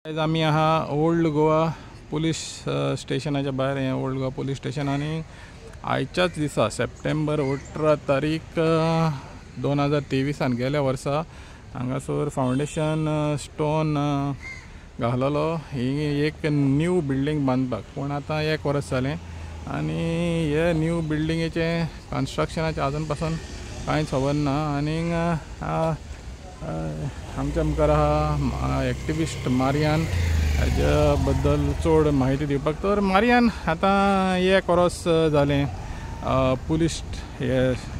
आज आमी आहा ओल्ड गोवा पुलीस स्टेशनाच्या भायर हे ओल्ड गोवा पुलीस स्टेशन आनी आयच्याच दिसा सप्टेंबर 18 तारीख 2023 गेल्या वर्सा हांगासर फाउंडेशन स्टोन घाललो ही एक न्यू बिल्डिंग बांदपाक पण आतां 1 वर्स जालें आनी हे न्यू बिल्डिंगेचे कन्स्ट्रक्शनाचे आजून पासून कांयच खबर ना आनी आमच्या मुखार आहा एक्टिविस्ट मारियान हाज्या बद्दल चड माहिती दिवपाक। तर मारियान आतां 1 वर्स जालें पुलीस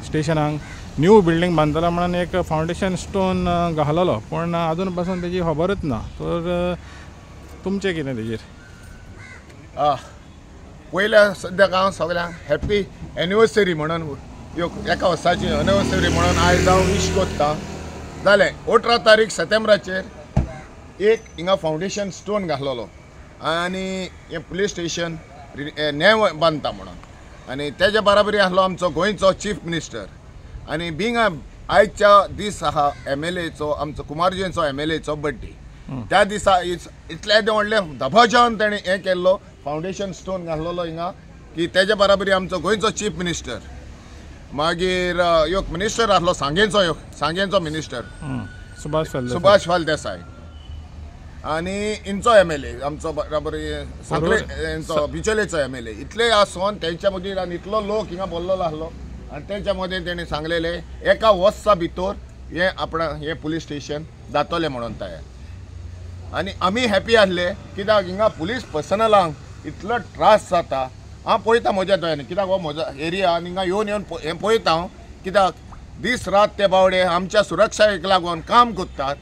स्टेशनाक न्यू बिल्डिंग बांदतलो म्हणून एक फाउंडेशन स्टोन घाललो पण आजून पासून तेजी खबरच ना। तर तुमचें कितें तेजेर? पयल्या सद्याक हांव सगळ्यांक हॅप्पी एनिवर्सरी म्हणून 1 वर्साची एनिवर्सरी म्हणून आयज हांव विश कोत्ता। जालें 18 तारीख सप्टेंबराचेर एक हिंगा फाउंडेशन स्टोन घातलेलो आनी हे पुलीस स्टेशन नेव बांदता म्हणून आनी तेज्या बराबरी आसलो आमचो गोंयचो चीफ मिनिस्टर आनी बिंग आयच्या दीस आहा MLAचो आमचो कुमारजींचो MLAचो बर्थडे। त्या दिसा इतले व्हडले धबाजावन तेणें हें केल्लो फाउंडेशन स्टोन घातलेलो हिंगा की तेज्या बराबरी आमचो गोंयचो चीफ मिनिस्टर मागीर एक मिनिस्टर आसलो सांगेंचो मिनिस्टर सुभाष फळदेसाय आनी इंचो MLA आमचो बराबर सगळे हेंचो बिचोलेचो MLA इतले आसोन तेंच्या मदीं आनी इतलो लोक हिंगा बोल्लोलो आसलो आनी तेंच्या मदीं तेणें सांगलेलें 1 वर्सा भितर हें आपणा हें पुलीस स्टेशन जातलें म्हणून तयार। आनी आमी हॅपी आसले कित्याक हिंगा पुलीस पर्सनलांक इतलो त्रास जाता। हांव पळयता म्हज्या दोळ्यांनी कित्याक हो म्हजो एरिया आनी हिंगा येवन हें पळयता हांव कित्याक दीस रात ते बावडे आमच्या सुरक्षायेक लागून काम करतात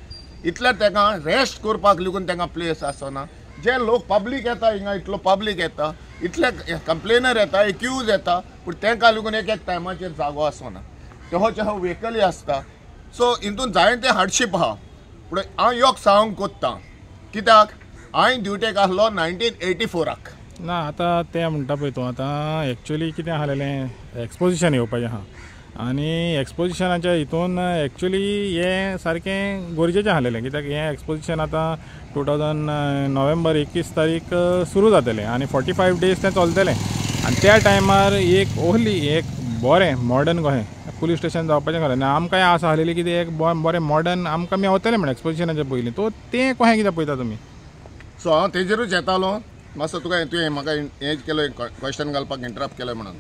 इतले ताका रेस्ट करपाक लागून तांकां प्लेस आसना। जे लोक पब्लीक येता हिंगा इतलो पब्लीक येता इतले कंप्लेनर येता एक्यूज येता पूण तांकां लागून एक टायमाचेर जागो आसना तेहो व्हेकली आसता। सो हितून जायते हार्डशीप आहा पूण हांव योग सांगूंक कोत्ता कित्याक हांवें ड्युटेक आसलो 1984 ना आतां तें म्हणटा पळय तूं आतां एक्चुअली कितें आसलेलें एक्सपोजिशन येवपाचें आहा आनी एक्सपोजिशनाच्या हितून एक्चुअली हें सारकें गरजेचें आसलेलें कित्याक हें एक्सपोजिशन आतां 2000 नोव्हेंबर 21 तारीख सुरू जातलें आनी 45 डेज तें चलतलें आनी त्या टायमार एक बरें मॉडर्न कशें पुलीस स्टेशन जावपाचें खरें ना आमकांय आस आसलेली कितें एक बरें मॉडर्न आमकां मेवतलें म्हणून एक्सपोजिशनाच्या पयलीं तो तें कशें कितें पळयता तुमी? सो हांव तेजेरूच येतालो मातसो तुका तुवें म्हाका हें केलो क्वेश्चन घालपाक इंटरप्ट केलो म्हणून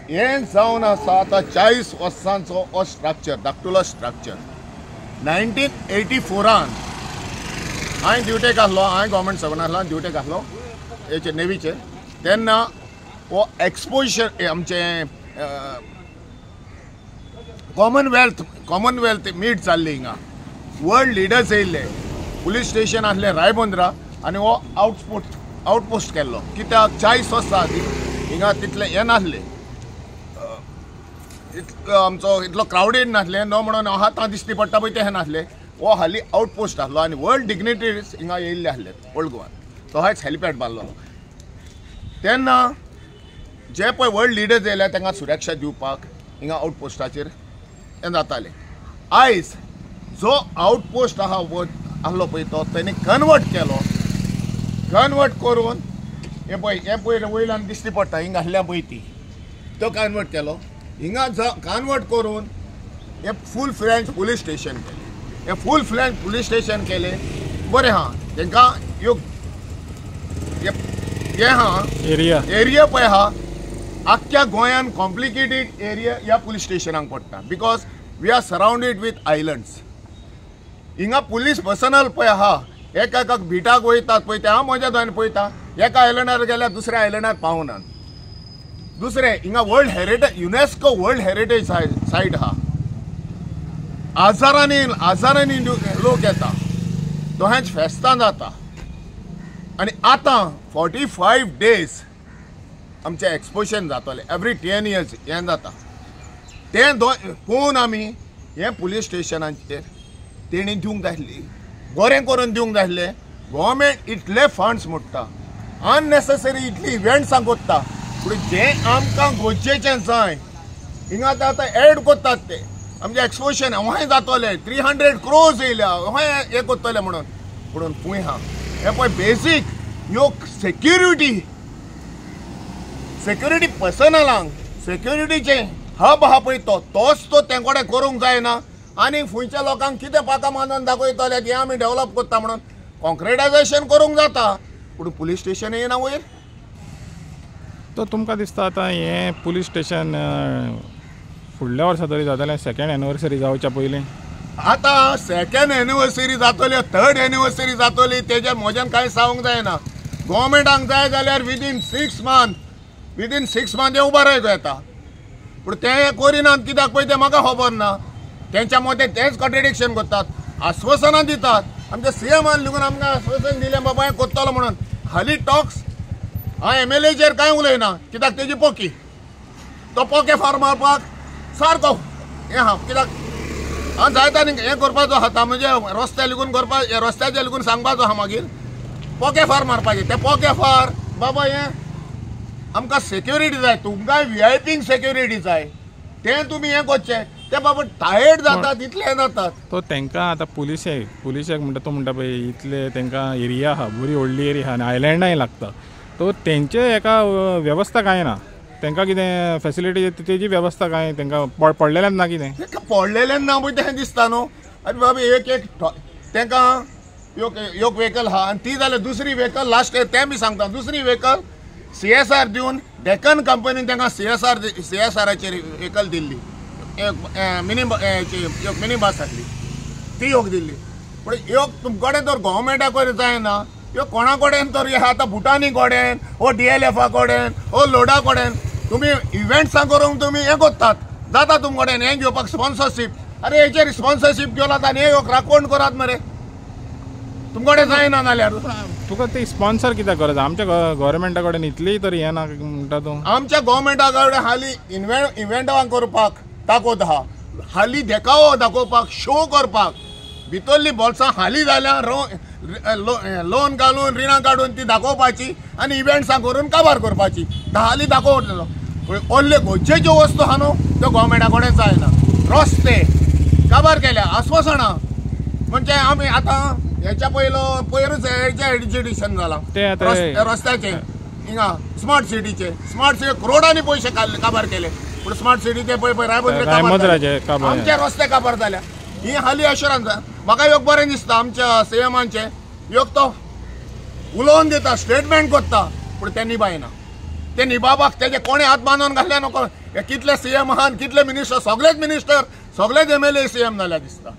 हें जावन आसा आतां 40 वर्सांचो हो स्ट्रक्चर धाकटुलो स्ट्रक्चर 1984 हांवें ड्युटेक आसलो हांवें गव्हर्मेंट सर्वंट आसलो ड्युटेक आसलो हेचेर नेवीचेर तेन्ना हो एक्सपोजिशन आमचें कॉमनवेल्थ मीट जाल्ली हिंगा वर्ल्ड लिडर्स येयल्ले पुलीस स्टेशन आसलें रायबंद्रा आनी हो आउटपोस्ट केल्लो कित्याक 40 वर्सां हिंगा तितलें हें नासलें आमचो इतलो क्रावडेड नासलें नो म्हणून हातां दिश्टी पडटा पळय तें नासलें हो हालीं आउटपोस्ट आसलो आनी वर्ल्ड डिग्निटरीज हिंगा येयल्ले आसले ओल्ड गोवान तो हायच हेलिपॅड बांदलो तेन्ना जे पळय वर्ल्ड लिडर्स येयले तांकां सुरक्षा दिवपाक हिंगा आउटपोस्टाचेर हें जातालें। आयज जो आउटपोस्ट आसलो पळय तो तेणी कन्वर्ट करून हे पळय वयल्यान दिश्टी पडटा हिंगा आसल्या पळय ती तो कन्वर्ट केलो हिंगा कन्वर्ट करून हे फूल फ्लॅंज पुलीस स्टेशन केलें हे फूल फ्लॅंज पुलीस स्टेशन केलें बरें आहा तांकां हे आहा एरिया पळय आहा आख्ख्या गोंयान कॉम्प्लिकेटेड एरिया ह्या पुलीस स्टेशनाक पडटा because we are surrounded with islands हिंगा पुलीस पर्सनल पळय आहा एका भिटाक वयतात पळय ते हांव म्हज्या दोळ्यान पळयता एका आयलंडार गेल्यार दुसऱ्या आयलंडार पावनात। दुसरें हिंगा world heritage UNESCO world heritage site आहा हजारांनी लोक येता दोहांच फेस्तां जाता आनी आतां 45 डेज आमचें एक्सपोजिशन जातलें एवरी 10 years हें जाता तें पळोवन आमी हें पुलीस स्टेशनाचेर तेणी दिवंक जाय आसली बरें करून दिवंक जाय आसलें। गव्हर्मेंट इतले फंड्स मोडटा अननेसेसरी इतली इव्हेंट्सां करता पूण जें आमकां गरजेचें जाय हिंगा आतां एड करतात ते आमचें एक्सपोजिशन हय जातलें 300 crores येयल्या हय हें करतलें म्हणून पुणून खूंय हा हे पळय बेसीक ह्यो सेक्युरिटी पर्सनलांक सेक्युरिटीचे हब हा पळय तोच तो तेंकोडे करूंक जायना आनी फुंयच्या लोकांक कितें पाका मानून दाखयतले की आमी डेव्हलप करता म्हणून कॉन्क्रिटायझेशन करूंक जाता पूण पुलीस स्टेशन येना वयर. तो तुमकां दिसता आतां हें पुलीस स्टेशन फुडल्या वर्सा तरी जातालें सेकंड एनिवर्सरी जावच्या पयलीं. आतां सेकंड एनिवर्सरी जातली थर्ड एनिवर्सरी जातली तेजेर म्हज्यान कांय सांगूंक जायना. गव्हर्मेंटाक जाय जाल्यार विदीन 6 मंथ हे उबार येता पूण ते करिनात कित्याक पळय तें म्हाका खबर ना. तेंच्या मते तेच कॉन्ट्रडिक्शन करतात, आश्वासनां दितात. आमच्या सीएमान लिगून आमकां आश्वासन दिलें बाबा हें करतलो म्हणून. हालीं टॉक्स हांव MLAचेर कांय उलयना कित्याक तेजी पोकी तो पोके फार मारपाक सारको हें आहा कित्याक हांव जायता न्ही हें करपाचो आहा म्हणजे रस्त्या लिगून करपाक रस्त्याच्या लिगून सांगपाचो आहा मागीर पोके फार मारपाचें. ते पोके फार बाबा हें आमकां सेक्युरिटी जाय, तुमकां VIP सेक्युरिटी जाय, तें तुमी हें करचें. ते बाबा टायर्ड जातात इतले जातात. तो तांकां आतां पुलिशेक म्हणटा तो म्हणटा पळय इतले तांकां एरिया आहा बरी व्हडली एरिया आहा आनी आयलँडाय लागता. तो तेंचे एका वेवस्था कांय ना, तांकां कितें फॅसिलिटी तेजी वेवस्था कांय तांकां पडलेल्यान ना कितें. तांकां पडलेल्यान ना पळय तें दिसता न्हू. आनी बाबा एक तांकां एक व्हेकल आहा आनी ती जाल्यार दुसरी व्हेकल लास्ट तें बी सांगता दुसरी व्हेकल CSR दिवन डेक्कन कंपनीन तांकां CSRचेर व्हेकल दिल्ली मिनी बस आसली ती योग दिल्ली. पूण योग तुमचे कडेन तर गव्हर्मेंटाक जायना, ह्यो कोणा कडेन तर हे आतां भुटानी कडेन वो DLF कडेन वो लोडा कडेन तुमी इव्हेंट्सां करूंक तुमी हें करतात जाता तुमचे कडेन हें घेवपाक स्पॉन्सरशीप. अरे हेचेर स्पॉन्सरशीप घेवनात आनी हे राखण करात मरे तुमचे कडेन जायना जाल्यार. तुका ती स्पॉन्सर कित्याक गरज आमच्या गव्हर्मेंटा कडेन इतली तरी हें ना म्हणटा तूं. आमच्या गव्हर्मेंटा कडेन हालीं इव्हेंटां करपाक ताकद आहा, हालीं देखावो दाखोवपाक शो करपाक भितरली बोल्सां हालीं जाल्यार लोन घालून रिणां काडून ती दाखोवपाची आनी इव्हेंट्सां करून काबार करपाची हालीं दाखोवतलो. व्हडले गोंयच्यो वस्तू आहा न्हू त्यो गव्हर्मेंटा कडेन जायना. रस्ते काबार केल्या आश्वासनां म्हणजे आमी आतां हेच्या पयरूच हेचें एडिशन जालां रस्त्याचें हिंगा स्मार्ट सिटी करोडांनी पयशे काबार केले पूण स्मार्ट सिटीचे पळय रायबंद्राचे आमचे रस्ते काबार जाल्या. ही हालीं अशुरन्स म्हाका योग बरें दिसता आमच्या CMांचे योग तो उलोवन दिता स्टेटमेंट करता पूण ते निभायना. ते निभावपाक तेजे कोणें हात बांदून घातले नको. हे कितले CM आहात कितले मिनिस्टर सगळेच MLA CM जाल्या दिसता.